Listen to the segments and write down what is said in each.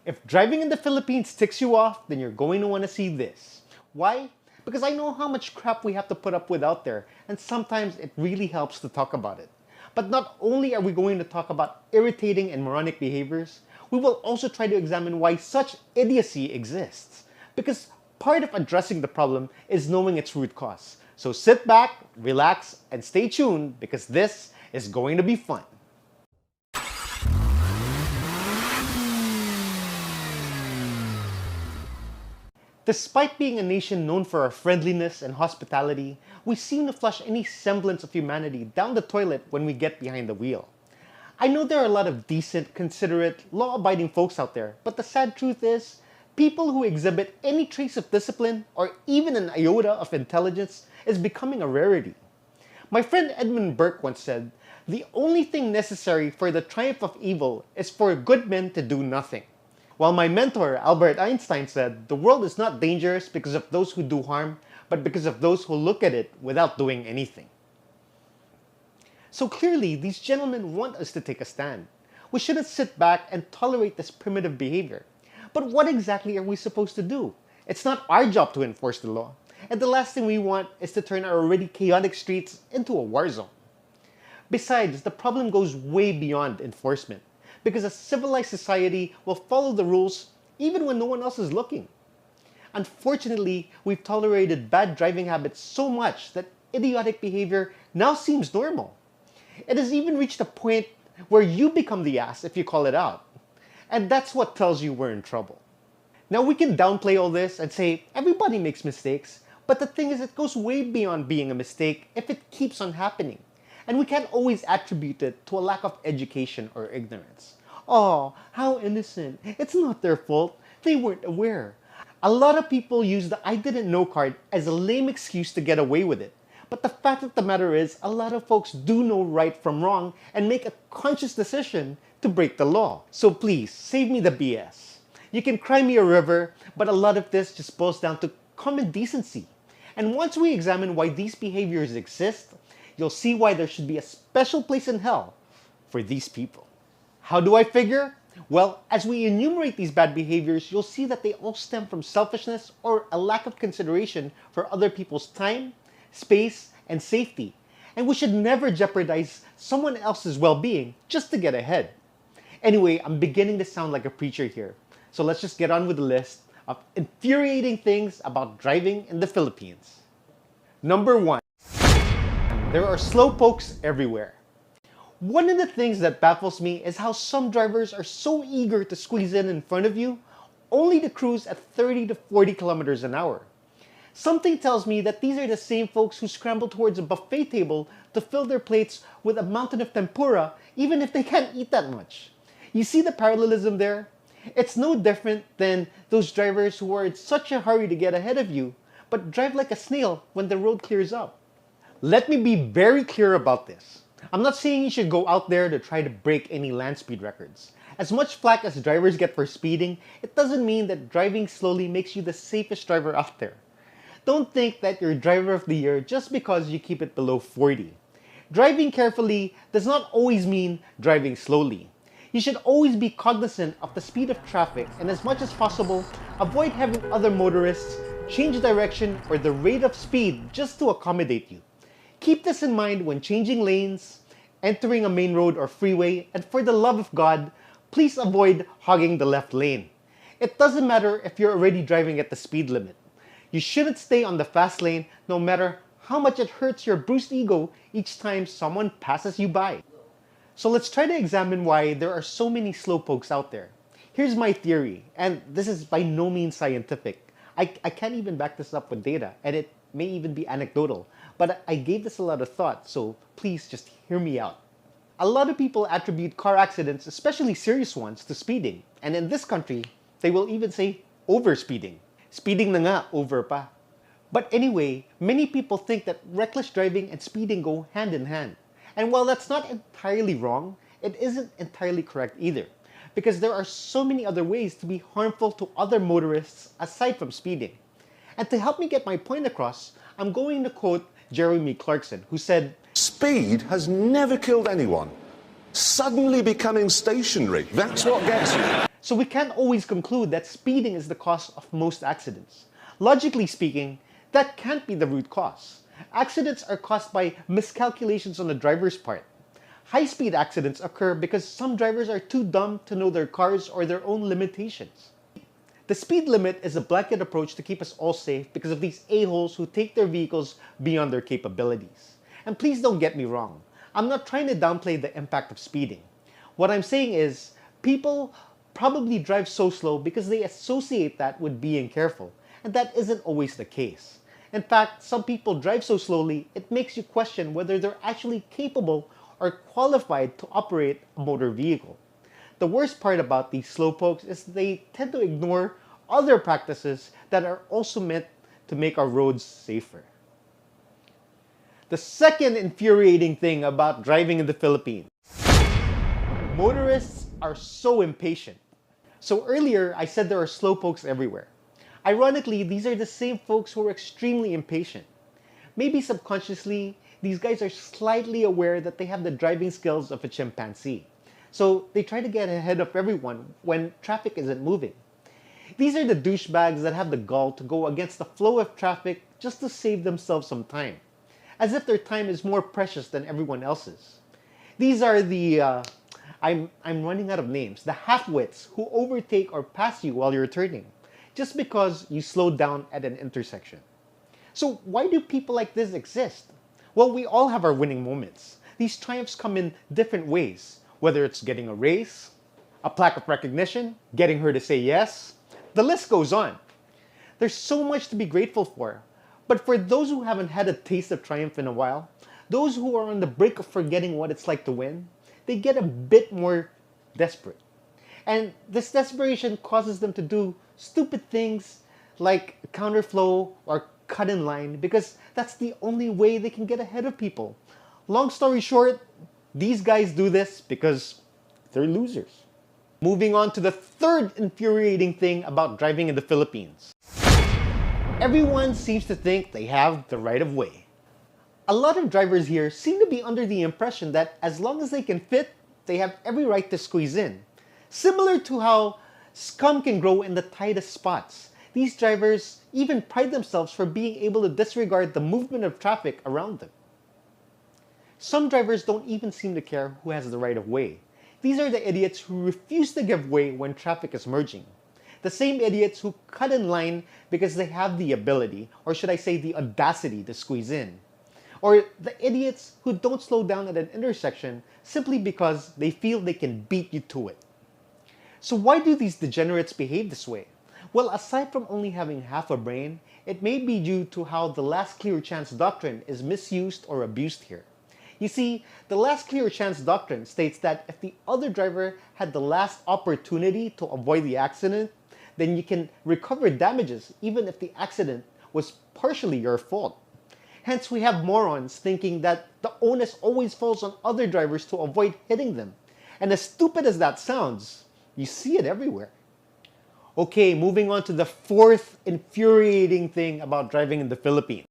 If driving in the Philippines ticks you off, then you're going to want to see this. Why? Because I know how much crap we have to put up with out there, and sometimes it really helps to talk about it. But not only are we going to talk about irritating and moronic behaviors, we will also try to examine why such idiocy exists. Because part of addressing the problem is knowing its root cause. So sit back, relax, and stay tuned because this is going to be fun. Despite being a nation known for our friendliness and hospitality, we seem to flush any semblance of humanity down the toilet when we get behind the wheel. I know there are a lot of decent, considerate, law-abiding folks out there, but the sad truth is, people who exhibit any trace of discipline or even an iota of intelligence is becoming a rarity. My friend Edmund Burke once said, "The only thing necessary for the triumph of evil is for good men to do nothing." While my mentor, Albert Einstein, said, "The world is not dangerous because of those who do harm, but because of those who look at it without doing anything." So clearly, these gentlemen want us to take a stand. We shouldn't sit back and tolerate this primitive behavior. But what exactly are we supposed to do? It's not our job to enforce the law. And the last thing we want is to turn our already chaotic streets into a war zone. Besides, the problem goes way beyond enforcement, because a civilized society will follow the rules even when no one else is looking. Unfortunately, we've tolerated bad driving habits so much that idiotic behavior now seems normal. It has even reached a point where you become the ass if you call it out. And that's what tells you we're in trouble. Now we can downplay all this and say everybody makes mistakes, but the thing is it goes way beyond being a mistake if it keeps on happening. And we can't always attribute it to a lack of education or ignorance. Oh, how innocent. It's not their fault. They weren't aware. A lot of people use the "I didn't know" card as a lame excuse to get away with it. But the fact of the matter is, a lot of folks do know right from wrong and make a conscious decision to break the law. So please, save me the BS. You can cry me a river, but a lot of this just boils down to common decency. And once we examine why these behaviors exist, you'll see why there should be a special place in hell for these people. How do I figure? Well, as we enumerate these bad behaviors, you'll see that they all stem from selfishness or a lack of consideration for other people's time, space, and safety. And we should never jeopardize someone else's well-being just to get ahead. Anyway, I'm beginning to sound like a preacher here. So let's just get on with the list of infuriating things about driving in the Philippines. Number 1. There are slowpokes everywhere. One of the things that baffles me is how some drivers are so eager to squeeze in front of you, only to cruise at 30 to 40 kilometers an hour. Something tells me that these are the same folks who scramble towards a buffet table to fill their plates with a mountain of tempura, even if they can't eat that much. You see the parallelism there? It's no different than those drivers who are in such a hurry to get ahead of you, but drive like a snail when the road clears up. Let me be very clear about this. I'm not saying you should go out there to try to break any land speed records. As much flack as drivers get for speeding, it doesn't mean that driving slowly makes you the safest driver out there. Don't think that you're driver of the year just because you keep it below 40. Driving carefully does not always mean driving slowly. You should always be cognizant of the speed of traffic and, as much as possible, avoid having other motorists change direction or the rate of speed just to accommodate you. Keep this in mind when changing lanes, entering a main road or freeway, and for the love of God, please avoid hogging the left lane. It doesn't matter if you're already driving at the speed limit. You shouldn't stay on the fast lane no matter how much it hurts your bruised ego each time someone passes you by. So let's try to examine why there are so many slowpokes out there. Here's my theory, and this is by no means scientific. I can't even back this up with data, and it may even be anecdotal, but I gave this a lot of thought, so please just hear me out. A lot of people attribute car accidents, especially serious ones, to speeding, and in this country, they will even say overspeeding. Speeding na nga, over pa. But anyway, many people think that reckless driving and speeding go hand in hand. And while that's not entirely wrong, it isn't entirely correct either, because there are so many other ways to be harmful to other motorists aside from speeding. And to help me get my point across, I'm going to quote Jeremy Clarkson, who said, "Speed has never killed anyone. Suddenly becoming stationary, that's what gets you." So we can't always conclude that speeding is the cause of most accidents. Logically speaking, that can't be the root cause. Accidents are caused by miscalculations on the driver's part. High-speed accidents occur because some drivers are too dumb to know their cars or their own limitations. The speed limit is a blanket approach to keep us all safe because of these a-holes who take their vehicles beyond their capabilities. And please don't get me wrong, I'm not trying to downplay the impact of speeding. What I'm saying is, people probably drive so slow because they associate that with being careful, and that isn't always the case. In fact, some people drive so slowly, it makes you question whether they're actually capable or qualified to operate a motor vehicle. The worst part about these slowpokes is they tend to ignore other practices that are also meant to make our roads safer. The second infuriating thing about driving in the Philippines: motorists are so impatient. So earlier, I said there are slowpokes everywhere. Ironically, these are the same folks who are extremely impatient. Maybe subconsciously, these guys are slightly aware that they have the driving skills of a chimpanzee. So they try to get ahead of everyone when traffic isn't moving. These are the douchebags that have the gall to go against the flow of traffic just to save themselves some time, as if their time is more precious than everyone else's. These are the, I'm running out of names, the half-wits who overtake or pass you while you're turning, just because you slowed down at an intersection. So why do people like this exist? Well, we all have our winning moments. These triumphs come in different ways, whether it's getting a raise, a plaque of recognition, getting her to say yes, the list goes on. There's so much to be grateful for. But for those who haven't had a taste of triumph in a while, those who are on the brink of forgetting what it's like to win, they get a bit more desperate. And this desperation causes them to do stupid things like counterflow or cut in line because that's the only way they can get ahead of people. Long story short, these guys do this because they're losers. Moving on to the third infuriating thing about driving in the Philippines. Everyone seems to think they have the right of way. A lot of drivers here seem to be under the impression that as long as they can fit, they have every right to squeeze in. Similar to how scum can grow in the tightest spots, these drivers even pride themselves for being able to disregard the movement of traffic around them. Some drivers don't even seem to care who has the right of way. These are the idiots who refuse to give way when traffic is merging. The same idiots who cut in line because they have the ability, or should I say the audacity, to squeeze in. Or the idiots who don't slow down at an intersection simply because they feel they can beat you to it. So why do these degenerates behave this way? Well, aside from only having half a brain, it may be due to how the last clear chance doctrine is misused or abused here. You see, the last clear chance doctrine states that if the other driver had the last opportunity to avoid the accident, then you can recover damages even if the accident was partially your fault. Hence, we have morons thinking that the onus always falls on other drivers to avoid hitting them. And as stupid as that sounds, you see it everywhere. Okay, moving on to the fourth infuriating thing about driving in the Philippines.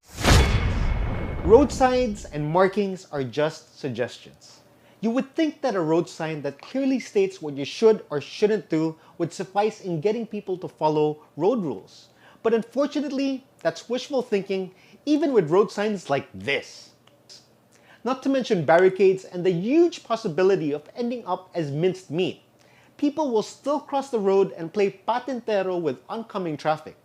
Road signs and markings are just suggestions. You would think that a road sign that clearly states what you should or shouldn't do would suffice in getting people to follow road rules. But unfortunately, that's wishful thinking, even with road signs like this. Not to mention barricades and the huge possibility of ending up as minced meat. People will still cross the road and play patintero with oncoming traffic.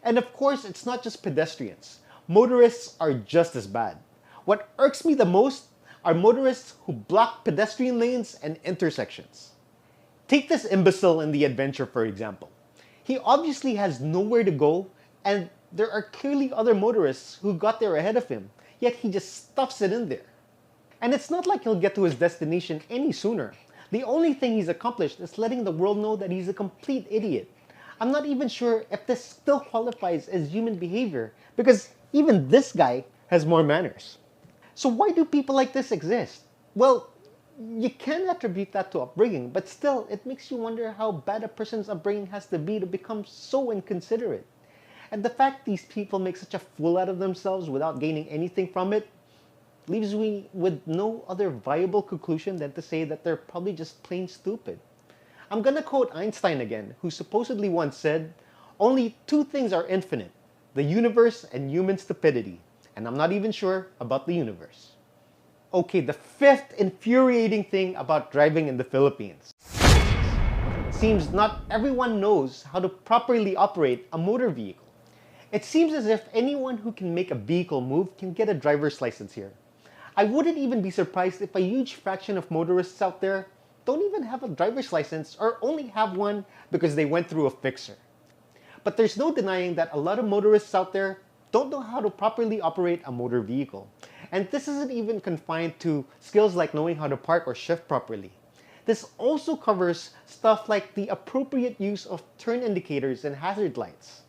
And of course, it's not just pedestrians. Motorists are just as bad. What irks me the most are motorists who block pedestrian lanes and intersections. Take this imbecile in the adventure, for example. He obviously has nowhere to go, and there are clearly other motorists who got there ahead of him, yet he just stuffs it in there. And it's not like he'll get to his destination any sooner. The only thing he's accomplished is letting the world know that he's a complete idiot. I'm not even sure if this still qualifies as human behavior, because even this guy has more manners. So why do people like this exist? Well, you can attribute that to upbringing, but still, it makes you wonder how bad a person's upbringing has to be to become so inconsiderate. And the fact these people make such a fool out of themselves without gaining anything from it leaves me with no other viable conclusion than to say that they're probably just plain stupid. I'm gonna quote Einstein again, who supposedly once said, "Only two things are infinite, the universe and human stupidity." And I'm not even sure about the universe. Okay, the fifth infuriating thing about driving in the Philippines. It seems not everyone knows how to properly operate a motor vehicle. It seems as if anyone who can make a vehicle move can get a driver's license here. I wouldn't even be surprised if a huge fraction of motorists out there don't even have a driver's license or only have one because they went through a fixer. But there's no denying that a lot of motorists out there don't know how to properly operate a motor vehicle. And this isn't even confined to skills like knowing how to park or shift properly. This also covers stuff like the appropriate use of turn indicators and hazard lights.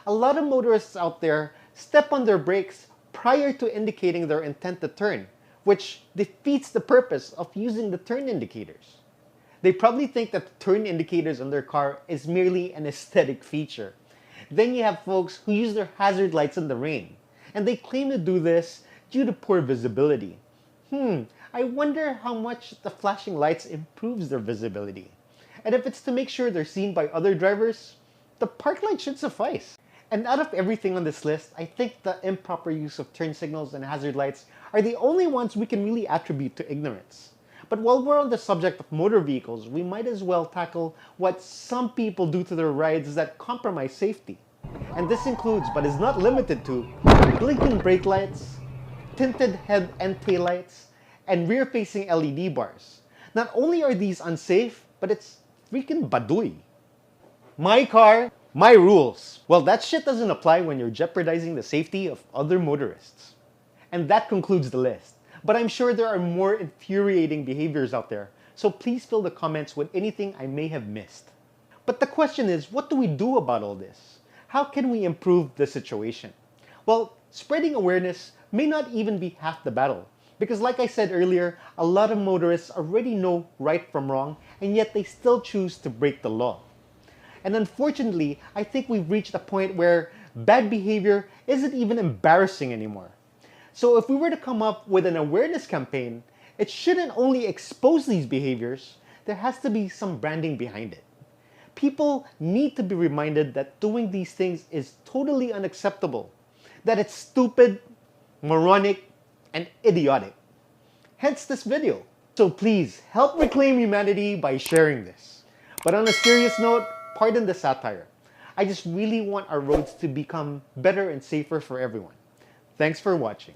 A lot of motorists out there step on their brakes prior to indicating their intent to turn, which defeats the purpose of using the turn indicators. They probably think that the turn indicators on their car is merely an aesthetic feature. Then you have folks who use their hazard lights in the rain, and they claim to do this due to poor visibility. I wonder how much the flashing lights improves their visibility. And if it's to make sure they're seen by other drivers, the park light should suffice. And out of everything on this list, I think the improper use of turn signals and hazard lights are the only ones we can really attribute to ignorance. But while we're on the subject of motor vehicles, we might as well tackle what some people do to their rides that compromise safety. And this includes, but is not limited to, blinking brake lights, tinted head and tail lights, and rear-facing LED bars. Not only are these unsafe, but it's freaking baduy. My car, my rules. Well, that shit doesn't apply when you're jeopardizing the safety of other motorists. And that concludes the list. But I'm sure there are more infuriating behaviors out there, so please fill the comments with anything I may have missed. But the question is, what do we do about all this? How can we improve the situation? Well, spreading awareness may not even be half the battle. Because like I said earlier, a lot of motorists already know right from wrong, and yet they still choose to break the law. And unfortunately, I think we've reached a point where bad behavior isn't even embarrassing anymore. So if we were to come up with an awareness campaign, it shouldn't only expose these behaviors, there has to be some branding behind it. People need to be reminded that doing these things is totally unacceptable, that it's stupid, moronic, and idiotic. Hence this video. So please, help reclaim humanity by sharing this. But on a serious note, pardon the satire. I just really want our roads to become better and safer for everyone. Thanks for watching.